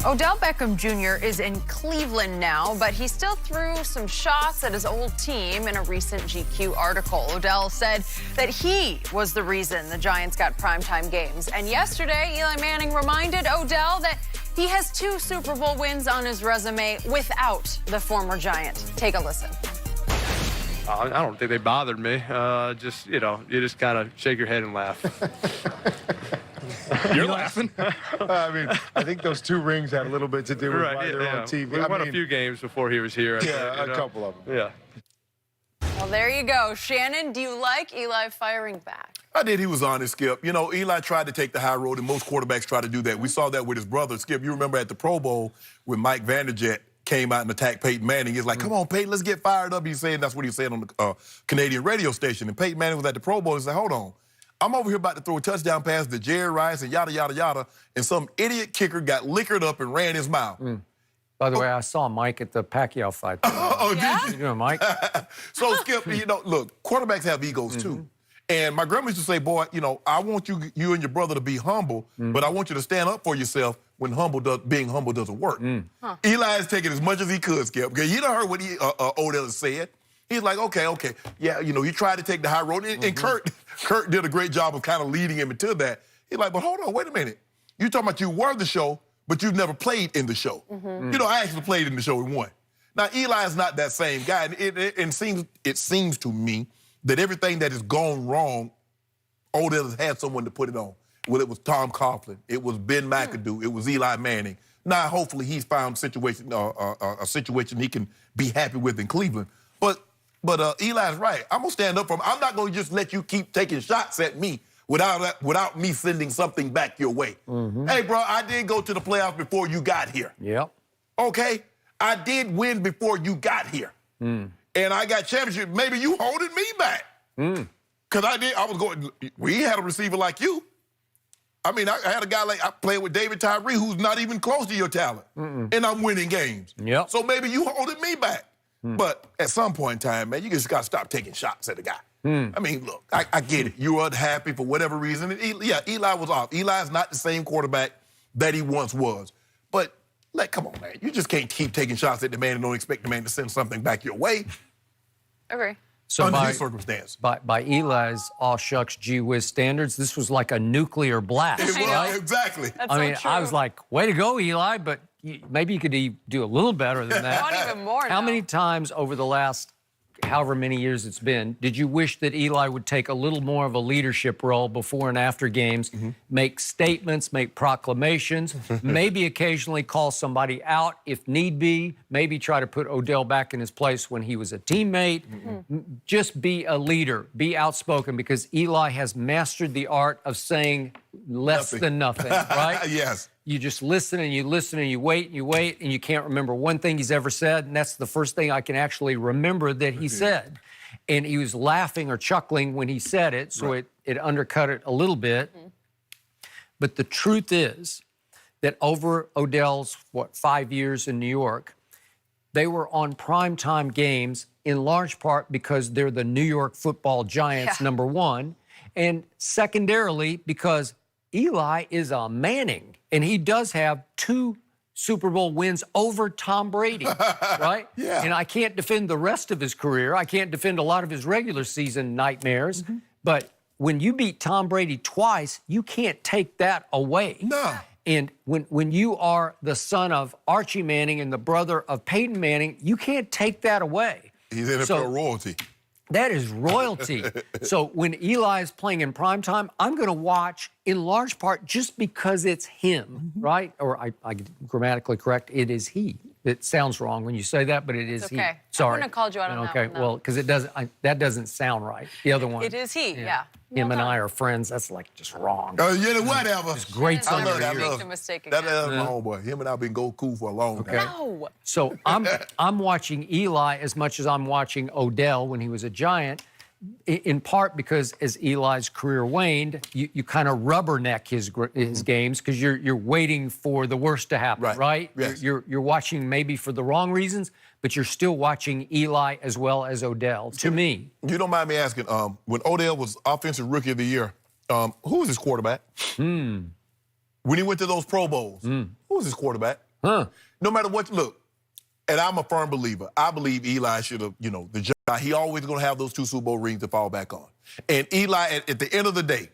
Odell Beckham Jr. is in Cleveland now, but he still threw some shots at his old team in a recent GQ article. Odell said that he was the reason the Giants got primetime games. And yesterday, Eli Manning reminded Odell that he has 2 Super Bowl wins on his resume without the former Giant. Take a listen. I don't think they bothered me. You just kind of shake your head and laugh. You're laughing. I mean, I think those 2 rings had a little bit to do with why they're on TV. We won a few games before he was here. A couple of them. Yeah. Well, there you go. Shannon, do you like Eli firing back? I did. He was honest, Skip. You know, Eli tried to take the high road, and most quarterbacks try to do that. We saw that with his brother, Skip. You remember at the Pro Bowl when Mike Vanderjagt came out and attacked Peyton Manning. He's like, come on, Peyton, let's get fired up. He's saying that's what he said on the Canadian radio station. And Peyton Manning was at the Pro Bowl. He said, hold on. I'm over here about to throw a touchdown pass to Jerry Rice and yada, yada, yada, and some idiot kicker got liquored up and ran his mouth. By the way, I saw Mike at the Pacquiao fight. Did you? How you doing, Mike? So, Skip, you know, look, quarterbacks have egos, too. And my grandma used to say, boy, you know, I want you and your brother to be humble, but I want you to stand up for yourself when being humble doesn't work. Eli is taking as much as he could, Skip, because you done heard what Odell has said. He's like, okay, yeah, you know, he tried to take the high road, and Kurt did a great job of kind of leading him into that. He's like, but hold on, wait a minute. You talking about you were the show, but you've never played in the show. You know, I actually played in the show and won. Now, Eli is not that same guy, and it seems to me that everything that has gone wrong, Odell has had someone to put it on. Well, it was Tom Coughlin, it was Ben McAdoo, it was Eli Manning. Now, hopefully, he's found a situation he can be happy with in Cleveland. But Eli's right. I'm going to stand up for him. I'm not going to just let you keep taking shots at me without me sending something back your way. Hey, bro, I did go to the playoffs before you got here. Yep. Okay? I did win before you got here. And I got championship. Maybe you holding me back. Because we had a receiver like you. I mean, I had a guy like, I played with David Tyree, who's not even close to your talent. And I'm winning games. Yep. So maybe you holding me back. But at some point in time, man, you just got to stop taking shots at the guy. I mean, look, I get it. You were unhappy for whatever reason. And Eli was off. Eli's not the same quarterback that he once was. But, come on, man. You just can't keep taking shots at the man and don't expect the man to send something back your way. Agree. So under this circumstance. By Eli's all shucks, gee whiz standards, this was like a nuclear blast, right? Exactly. That's I mean, so true. I was like, way to go, Eli, but maybe you could do a little better than that. Want even more How now. many times over the last however many years it's been, did you wish that Eli would take a little more of a leadership role before and after games, make statements, make proclamations, maybe occasionally call somebody out if need be, maybe try to put Odell back in his place when he was a teammate, just be a leader, be outspoken, because Eli has mastered the art of saying less than nothing, right? Yes. You just listen and you listen and you wait and you can't remember one thing he's ever said, and that's the first thing I can actually remember that he said. And he was laughing or chuckling when he said it, so it undercut it a little bit. But the truth is that over Odell's, 5 years in New York, they were on primetime games in large part because they're the New York Football Giants, number one, and secondarily because Eli is a Manning, and he does have 2 Super Bowl wins over Tom Brady, right? And I can't defend the rest of his career. I can't defend a lot of his regular season nightmares. But when you beat Tom Brady twice, you can't take that away. No. And when you are the son of Archie Manning and the brother of Peyton Manning, you can't take that away. He's NFL royalty. That is royalty. So when Eli is playing in primetime, I'm going to watch in large part just because it's him, right? Or I grammatically correct, it is he. It sounds wrong when you say that, but it is he. Okay. Sorry. I wouldn't have called you out on that one, well, because that doesn't sound right. The other one. It is he, yeah. Him and I are friends. That's like just wrong. Whatever. It's great I'll son never of a make the mistake That's again. my homeboy. Him and I have been cool for a long time. No. So I'm watching Eli as much as I'm watching Odell when he was a Giant. in part because as Eli's career waned, you kind of rubberneck his games because you're waiting for the worst to happen, right? Yes. You're watching maybe for the wrong reasons, but you're still watching Eli as well as Odell, to me. You don't mind me asking, when Odell was Offensive Rookie of the Year, who was his quarterback? When he went to those Pro Bowls, who was his quarterback? Huh. No matter what, look, and I'm a firm believer. I believe Eli should have, the job. He always going to have those 2 Super Bowl rings to fall back on. And Eli, at the end of the day,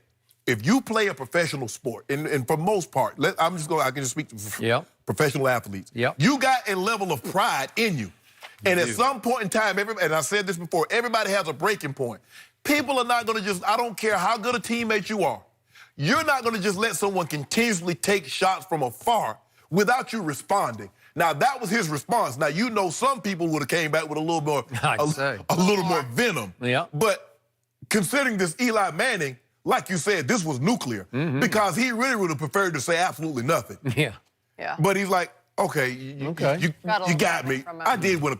if you play a professional sport, and for most part, I can just speak to professional athletes. Yep. You got a level of pride in you. And at some point in time, and I said this before, everybody has a breaking point. People are not going to just, I don't care how good a teammate you are, you're not going to just let someone continuously take shots from afar without you responding. Now, that was his response. Now, some people would have came back with a little more, a little more venom. Yeah. But considering this Eli Manning, like you said, this was nuclear because he really would have preferred to say absolutely nothing. Yeah. Yeah. But he's like, okay, you got me. I did win a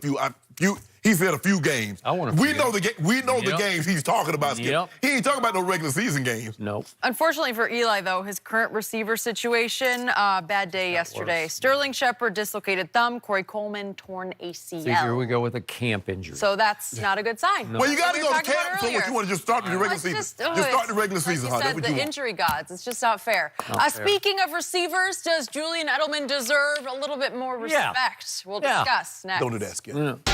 few. He said a few games. I want We know the games he's talking about. Skip. Yep. He ain't talking about no regular season games. Nope. Unfortunately for Eli, though, his current receiver situation, bad day yesterday. Sterling Shepard, dislocated thumb. Corey Coleman, torn ACL. See, here we go with a camp injury. So that's not a good sign. Well, you got to go to camp. So what, you want to just start the regular season? Just start the regular season, like huh? you said, the injury gods. It's just not fair. Speaking of receivers, does Julian Edelman deserve a little bit more respect? We'll discuss next. Don't do that, Skip.